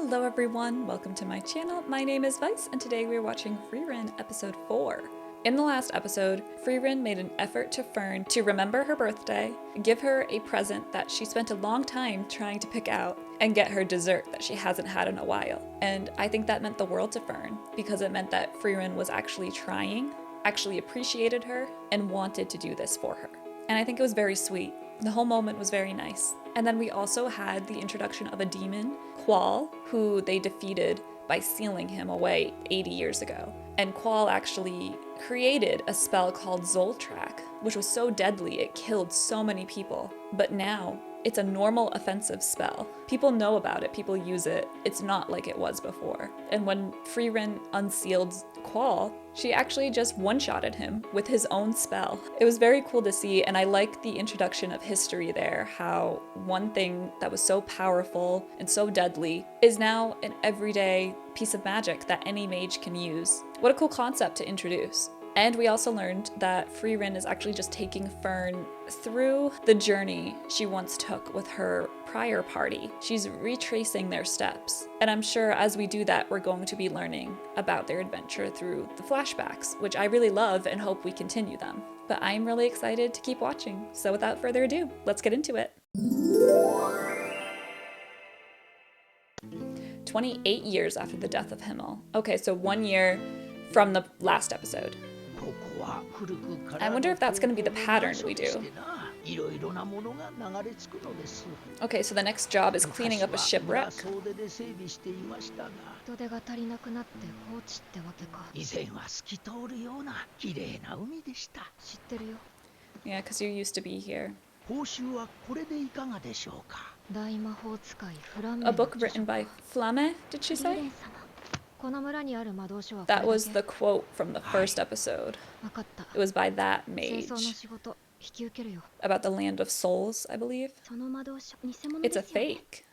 Hello everyone, welcome to my channel. My name is Vice and today we are watching Frieren episode 4. In the last episode, Frieren made an effort to Fern to remember her birthday, give her a present that she spent a long time trying to pick out, and get her dessert that she hasn't had in a while. And I think that meant the world to Fern because it meant that Frieren was actually trying, actually appreciated her, and wanted to do this for her. And I think it was very sweet. The whole moment was very nice. And then we also had the introduction of a demon, Qual, who they defeated by sealing him away 80 years ago. And Qual actually created a spell called Zoltrak, which was so deadly it killed so many people. But now, it's a normal offensive spell. People know about it, people use it. It's not like it was before. And when Frieren unsealed Qual, she actually just one-shotted him with his own spell. It was very cool to see, and I like the introduction of history there, how one thing that was so powerful and so deadly is now an everyday piece of magic that any mage can use. What a cool concept to introduce. And we also learned that Frieren is actually just taking Fern through the journey she once took with her prior party. She's retracing their steps. And I'm sure as we do that, we're going to be learning about their adventure through the flashbacks, which I really love and hope we continue them. But I'm really excited to keep watching. So without further ado, let's get into it. 28 years after the death of Himmel. Okay, so 1 year from the last episode. I wonder if that's going to be the pattern we do. Okay, so the next job is cleaning up a shipwreck. Yeah, because you used to be here. A book written by Flamme, did she say? That was the quote from the first episode. It was by that mage. About the land of souls, I believe. It's a fake.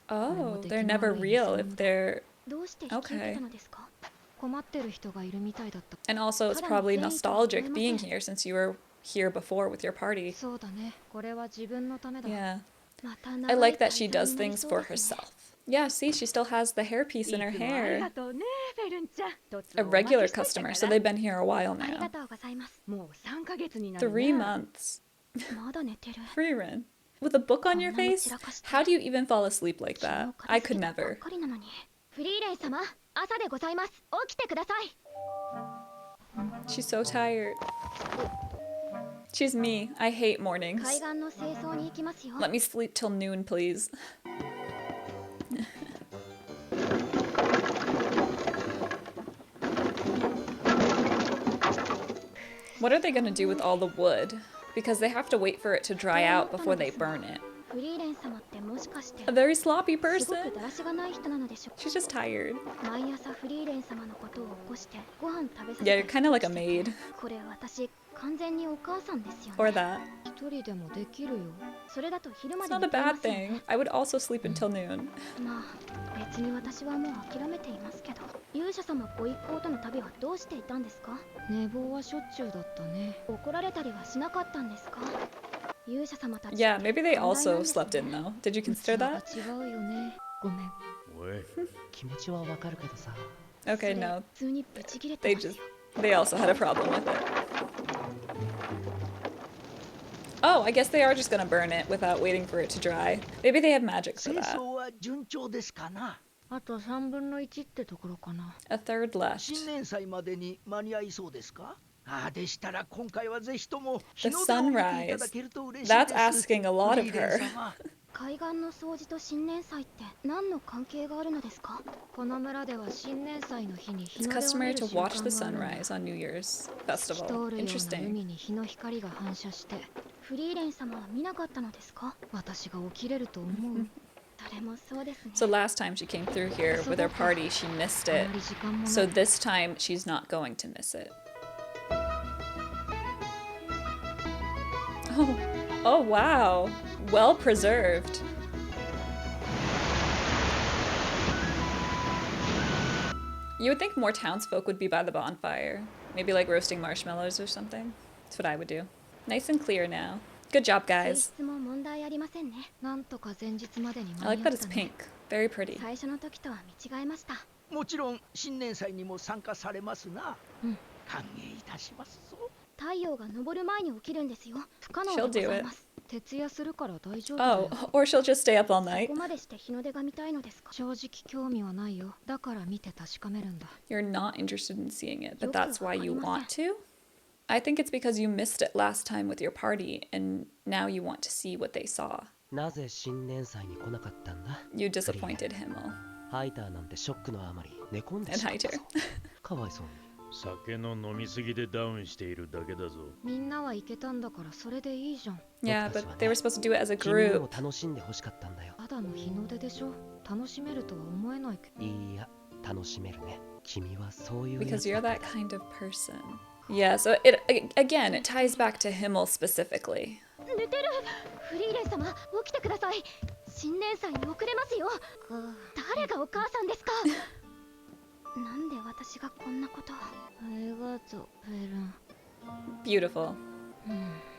Oh, they're never real if they're... Okay. And also it's probably nostalgic being here since you were here before with your party. Yeah. I like that she does things for herself. Yeah, see, she still has the hairpiece in her hair. A regular customer, so they've been here a while now. 3 months. Frieren. With a book on your face? How do you even fall asleep like that? I could never. She's so tired. She's me. I hate mornings. Let me sleep till noon, please. What are they gonna do with all the wood? Because they have to wait for it to dry out before they burn it. A very sloppy person. She's just tired. Yeah, you're kind of like a maid. Or that. It's not a bad thing. I would also sleep until noon. Yeah, maybe they also slept in though. Did you consider that? Okay, no. They also had a problem with it. Oh, I guess they are just gonna burn it without waiting for it to dry. Maybe they have magic for that. A third left. The sunrise. That's asking a lot of her. It's customary to watch the sunrise on New Year's festival. Interesting. So last time she came through here with her party, she missed it. So this time, she's not going to miss it. Oh wow. Well preserved. You would think more townsfolk would be by the bonfire. Maybe like roasting marshmallows or something. That's what I would do. Nice and clear now. Good job, guys. 水質も問題ありませんね。なんとか前日までに I like that it's pink. Very pretty. 最初の時とは見違えました。もちろん新年祭にも参加されますな。歓迎いたしますぞ。太陽が昇る前に起きるんですよ。不可能 She'll で do ござい it. ます。徹夜するから大丈夫だよ。 Oh, or she'll just stay up all そ night. こまでして日の出が見たいのですか。正直興味はないよ。だから見て確かめるんだ。 You're not interested in seeing it, but that's why you want to? I think it's because you missed it last time with your party, and now you want to see what they saw. なぜ新年祭に来なかったんだ。 You disappointed Himmel. ハイターなんてショックのあまり寝込んで And しまった Highter. ぞ。かわいそうに。酒の飲みすぎでダウンしているだけだぞ。みんなは行けたんだからそれでいいじゃん。 Yeah, but they were supposed to do it as a 君に group. も楽しんで欲しかったんだよ。ただの日の出でしょ。楽しめるとは思えないけど。いいや、楽しめるね。君はそういうや Because つ you're だ that kind of person. Yeah, so again, it ties back to Himmel specifically. 寝てる。フリーレン様、起きてください。新年祭に遅れますよ。誰がお母さんですか。なんで私がこんなことを。ありがとう、フェルン。 Beautiful.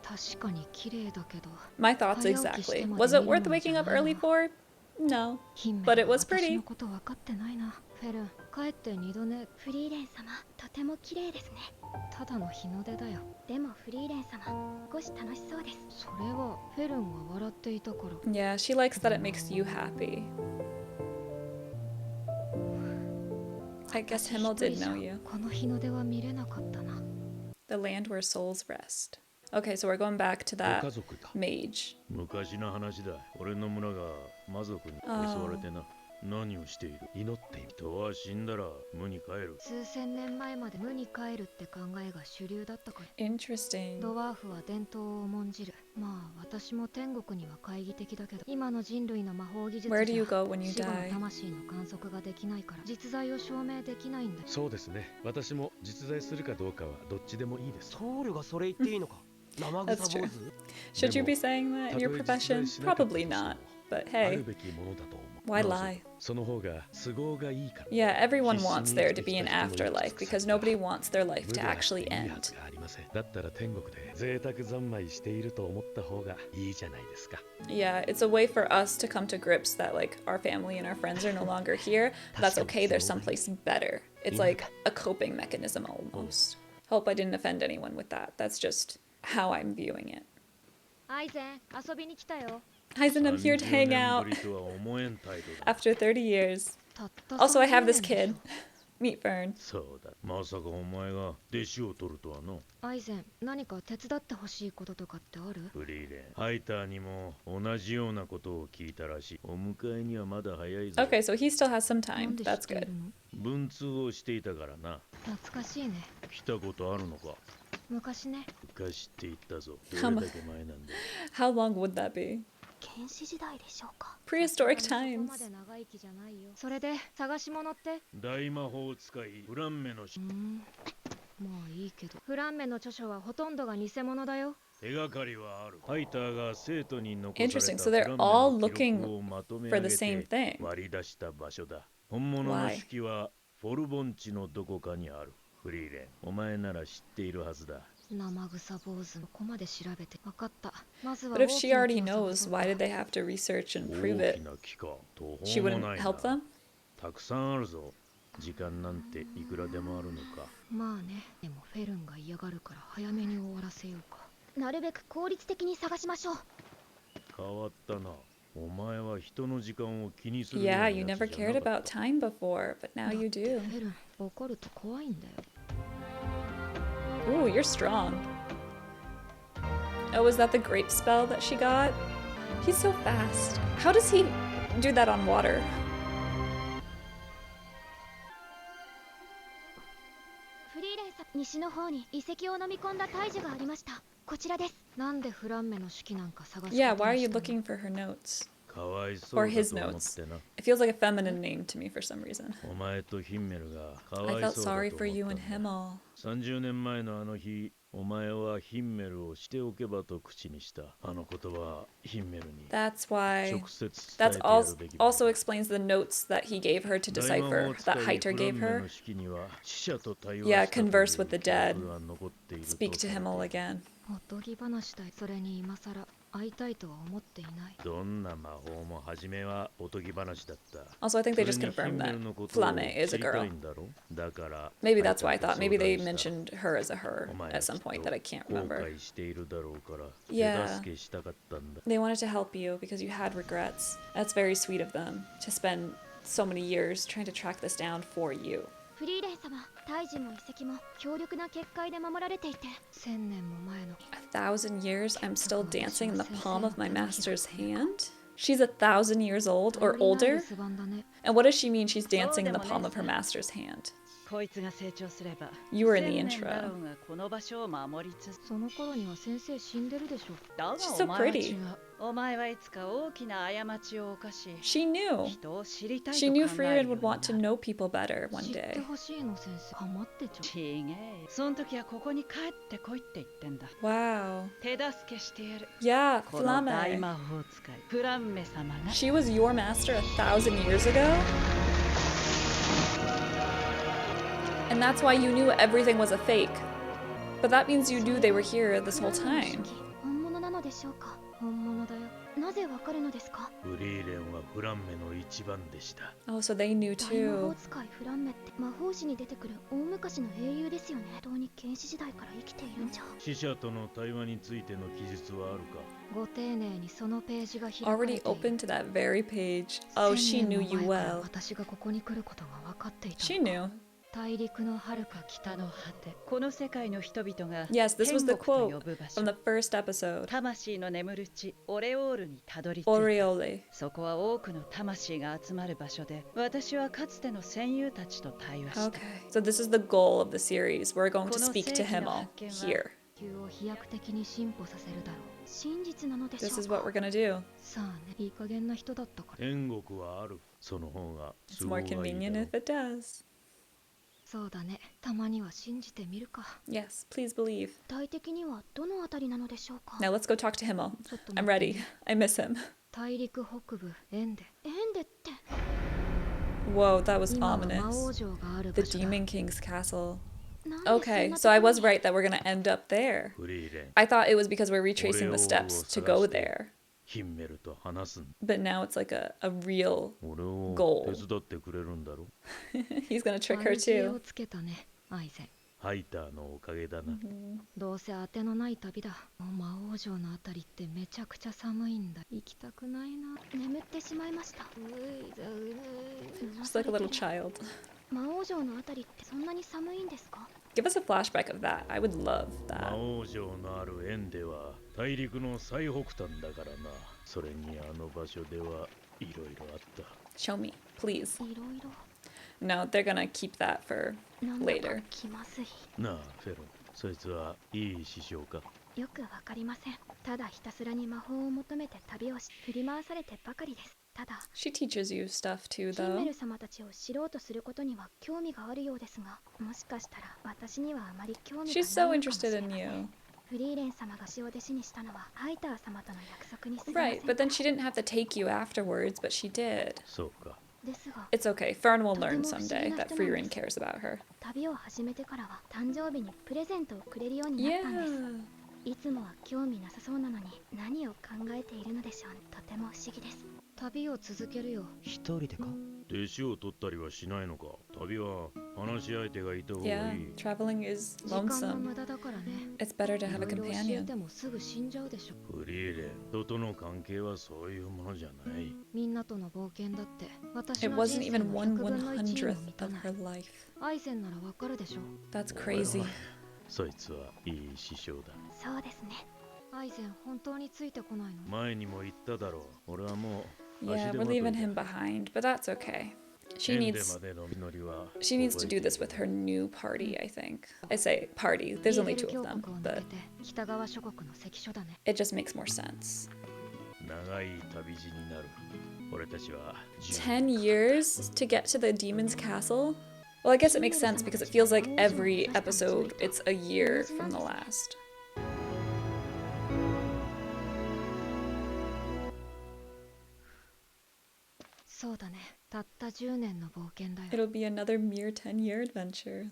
確かに綺麗だけど。 My thoughts exactly. Was it worth waking up early for? No. But it was 私 pretty. のこと分かってないな。フェルン、帰って二度寝。フリーレン様、とても綺麗ですね。ただの日の出だよ。でもフリーレン様、少し楽しそうです。それはフェルンが笑っていたから。 Yeah, she likes that it makes you happy. I guess Himmel did know you. この日の出は見れなかったな。 The land where souls rest. Okay, so we're going back to that ご家族だ。 mage. 昔の話だ。俺の村が魔族に襲われてな。何をしている。祈っている。人は死んだら無に帰る。数千年前まで無に帰るって考えが主流だったから。 Interesting. ドワーフは伝統を重んじる。まあ私も天国には懐疑的だけど、今の人類の魔法技術じゃ Where do you go when you 死後の die? 魂の観測ができないから実在を証明できないんだ。そうですね。私も実在するかどうかはどっちでもいいです。ソウルがそれ言っていいのか。生 That's 臭 true. 坊主。 Should you be saying that in your profession? Probably not. But ある hey, べきものだと思う。 why lie? その方が都合がいいから。 Yeah, everyone wants there to be an afterlife because nobody wants their life 無 to であって actually いいは end. ずがありません。だったら天国で贅沢三昧していると思った方がいいじゃないですか。 Yeah, it's a way for us to come to grips that like our family and our friends are no longer here. That's okay, there's someplace better. It's like a coping mechanism almost. Hope I didn't offend anyone with that. That's just how I'm viewing it. アイゼン、遊びに来たよ。 Hyzen, I'm here to hang 30年 out ぶりとは思えん態度だ。 after 30 years. たった Also, I have this 30 kid. Meet Fern. そうだ。まさかお前が弟子を取るとはの。アイゼン、何か手伝ってほしいこととかってある？フリーレン。ハイターにも同じようなことを聞いたらしい。お迎えにはまだ早いぞ。 Okay, so he still has some な time. んで知っ That's てい good. るの？文通をしていたからな。懐かしいね。来たことあるのか。昔ね。昔って言ったぞ。どれだけ前なんだ。 How long would that be? 原始時代でしょうか。 Prehistoric そこ times. まで長生きじゃないよ。それで探し物って？大魔法使いフランメのまあいいけど。フランメの著書はほとんどが偽物だよ。手がかりはある。ハイターが生徒に残さ Interesting. れた So フ they're ランメ all の記録 looking をまとめ for 上 the げ same て thing. 割り出した場所だ。本物の Why? 式はフォルボン地のどこかにある。フリーレン、お前なら知っているはずだ。生臭坊主ここまで調べて分かった。まずは But if 大き she な already 木を knows, 探 why そう did they have to research and 大 prove き it? な木か。途 She 方も wouldn't ない help な。 them? たくさんあるぞ。時間なんていくらでもあるのか。まあね。でもフェルンが嫌がるから早めに終わらせようか。なるべく効率的に探しましょう。変わったな。お前は人の時間を気にするよう Yeah, な you や never つじゃ cared なか about った。 time before, but now だって you フ do. ェルン怒ると怖いんだよ。 Ooh, you're strong. Oh, is that the grape spell that she got? He's so fast. How does he do that on water? フリーレンさん、西の方に遺跡を飲み込んだ大樹がありました。こちらです。なんでフランメの式なんか探すことに Yeah, した why の？ are you looking for her notes? かわいそ Or うだ his と思っ notes. てな。 It feels like a feminine name to me for some reason. お前とヒンメルがか I わい felt そうだと思 sorry った for ん you and だ。 Himmel. 30年前のあの日、お前はヒンメルをしておけばと口にした。あの言葉はヒンメルに That's why. 直接伝え That's てや also るべきものだ。 also explains the notes that he gave her to 大魔 decipher, 法 that 使い Heiter フラン gave メ her. の式には死者と対 Yeah, 話したという converse with the 記 dead. 憶が残っていると Speak to されてい Himmel る。 again. おとぎ話だ。それに今さら会いたいとは思っていない。どんな魔法も初めはおとぎ話だった。 Also, I think they それ just にヒ confirmed ンメ that ルのことを Flamme is 知 a りた girl. いんだろ。だから Maybe that's why I ハイター thought. と Maybe 相 they 談した。 mentioned her as a her お前 at は some きっと point that I can't 後 remember. 悔しているだろうから Yeah. 手助けしたかったんだ。 They wanted to help you because you had regrets. That's very sweet of them to spend so many years trying to track this down for you. フリーレン様、大樹も遺跡も強力な結界で守られていて、1000年も前の 1,000 years, I'm still dancing in the palm of my master's hand? She's 1,000 years old or 頼りない留 older? 守番だね。 And what does she mean she's dancing in the palm of her master's hand? こいつが成長すれば You were in the 1000年だろ intro. うがこの場所を守り続けその頃には先生死んでるでしょ。だが She's so お前は違 pretty. う。お前はいつか大きな過ちを犯し She knew. 人を知りたいと She 考 knew える Frieren よう would に want to なる。 know people better one 知って day. ほしいの先生。ハマってちょ。ちげえ。その時はここに帰ってこいって言ってんだ。 Wow. 手助けしてやる。 Yeah, この大 Flamme. 魔法使いフランメ様が She was your master 1,000 years ago? And that's why you knew everything was a fake. But that means you knew they were here this whole time. 本物なのでしょうか。本物だよ。なぜわかるのですか。フリーレンはフランメの一番でした。 Oh, so they knew 大魔法 too. 使いフランメって魔法史に出てくる大昔の英雄ですよね。本当に原始時代から生きているんじゃ。死者との対話についての記述はあるか。ご丁寧にそのページが開かれ Already ている。 open to that very page. Oh, she 1000 knew 年 you も前から well. 私がここに来ることが分かっていた。 She knew. 大陸の遥か北の果てこの世界の人々が Yes, this was the 天国 quote と呼ぶ場所 from the first episode. 魂の眠る地オレオールにたどり着いた。 Oriole. そこは多くの魂が集まる場所で、私はかつての戦友たちと対話した。 Okay. So this is the goal of the series. We're going to この speak to 世紀の Himmel 発見は here. 地球を飛躍的に進歩させるだろう。真実なのでしょ This is う what か。 we're gonna do. さあね、いい加減な人だったから。天国はある。その方が It's 都合が more いい convenient だろ if it does. そうだね。たまには信じてみるか。 Yes, please believe. 具体的にはどのあたりなのでしょうか。 Now let's go talk to Himmel. ちょっと I'm 待って ready. I miss him. 大陸北部エンデ。エンデって Whoa, that was 今は魔王 ominous. 城がある The 場所だ。 Demon King's castle. なんでそん Okay, な so I ところ was に right that we're gonna end up there. フリーレン。 I thought it was because we're retracing the steps to go there. ヒンメルと話すん。 But now it's like a real 俺を Goal. 手伝ってくれるんだろ。 he's gonna trick her 悪知恵 too. をつけたね、アイゼン。ハイターのおかげだな。どうせ当てのない旅だ。もう魔王城のあたりってめちゃくちゃ寒いんだ。行きたくないな。眠ってしまいました。 Just like a little child. 魔王城のあたりってそんなに寒いんですか。 Give us a flashback of that. I would love 魔 that. 王城のあるエンデは大陸の最北端だからな。それにあの場所ではいろいろあった。 Show me, please. いろいろ。 No, they're gonna keep that for なんだか later. 気まずい。なあ、フェロン。そいつはいい師匠か。よくわかりません。ただひたすらに魔法を求めて旅をし、振り回されてばかりです。ただ、 She teaches you stuff too, ヒンメ though. ル様たちを知ろうとすることには興味があるようですが、もしかしたら私にはあまり興味が She's ない so のかもしれ interested ま in せん。 you. フリーレン様が塩弟子にしたのはハイター様との約束に過ぎませ Right, ん but then she didn't have to take you afterwards, but she did. そうか。ですが、 It's okay. Fern will とて learn も不思議 someday な that 人なん Frieren です。 cares about her. 旅を始めてからは誕生日にプレゼントをくれるようになったんです。 Yeah. いつもは興味なさそうなのに何を考えているのでしょう。とても不思議です。旅を続けるよ。一人でか？弟子を取ったりはしないのか。旅は話し相手がいた方がい Yeah, い。 traveling is 時間の lonesome. 無駄だからね。 It's better to い have ろ a いろ教え companion. てもすぐ死んじゃうでしょ。フリーレン、人との関係はそういうものじゃない。みんなとの冒険だって私 It の wasn't 人生 even の one 100分の1にも 100th 満た of ない。 her life. アイゼンならわかるでしょ。 That's crazy. そいつはいい師匠だ。そうですね。アイゼン本当についてこないの。前にも言っただろう。俺はもう Yeah, 足手 we're まとい leaving だ。 him behind, but that's okay. She エンデ needs までの祈りは she needs to do this with her new party, I think. I say party. There's only 2 of them, を抜 but けて北側諸国の関所だね。 it just makes more sense. 長い旅路になる。俺たちは 10 years to get to the demon's castle? Well, I guess it makes sense because it feels like every episode it's a year from the last. It'll be another mere 10-year adventure.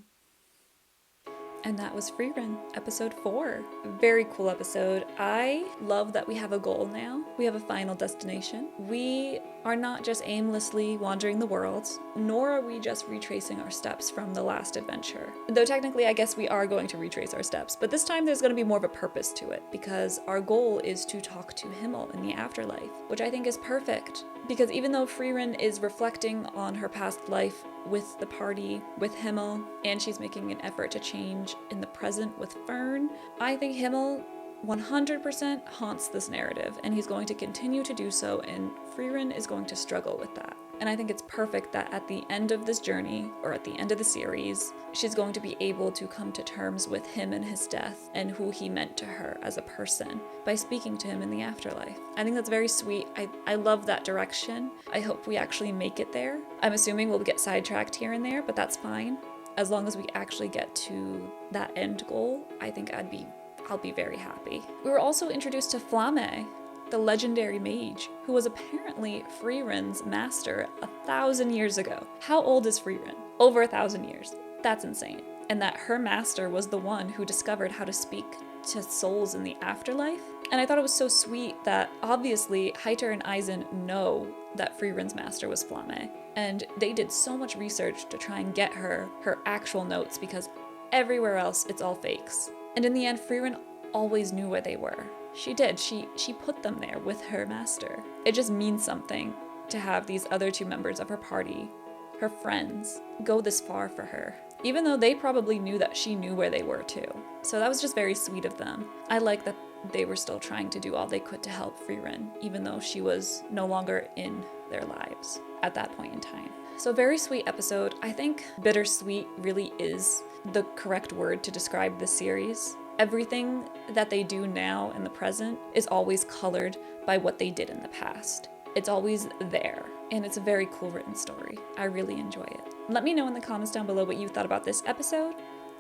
And that was Frieren, episode 4. Very cool episode. I love that we have a goal now. We have a final destination. We are not just aimlessly wandering the world, nor are we just retracing our steps from the last adventure. Though technically, I guess we are going to retrace our steps, but this time there's going to be more of a purpose to it, because our goal is to talk to Himmel in the afterlife, which I think is perfect. Because even though Frieren is reflecting on her past life with the party, with Himmel, and she's making an effort to change in the present with Fern, I think Himmel 100% haunts this narrative, and he's going to continue to do so, and Frieren is going to struggle with that. And I think it's perfect that at the end of this journey, or at the end of the series, she's going to be able to come to terms with him and his death and who he meant to her as a person by speaking to him in the afterlife. I think that's very sweet. I love that direction. I hope we actually make it there. I'm assuming we'll get sidetracked here and there, but that's fine. As long as we actually get to that end goal, I think I'll be very happy. We were also introduced to Flamme, the legendary mage, who was apparently Frieren's master 1,000 years ago. How old is Frieren? Over 1,000 years. That's insane. And that her master was the one who discovered how to speak to souls in the afterlife. And I thought it was so sweet that obviously Heiter and Eisen know that Frieren's master was Flamme. And they did so much research to try and get her actual notes, because everywhere else it's all fakes. And in the end, Frieren always knew where they were. She did. She put them there with her master. It just means something to have these other two members of her party, her friends, go this far for her, even though they probably knew that she knew where they were too. So that was just very sweet of them. I like that they were still trying to do all they could to help Frieren, even though she was no longer in their lives at that point in time. So very sweet episode. I think bittersweet really is the correct word to describe this series. Everything that they do now in the present is always colored by what they did in the past. It's always there, and it's a very cool written story. I really enjoy it. Let me know in the comments down below what you thought about this episode.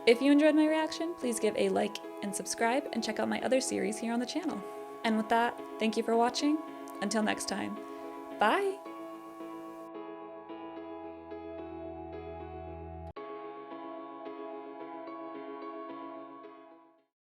If you enjoyed my reaction, please give a like and subscribe, and check out my other series here on the channel. And with that, thank you for watching. Until next time, bye!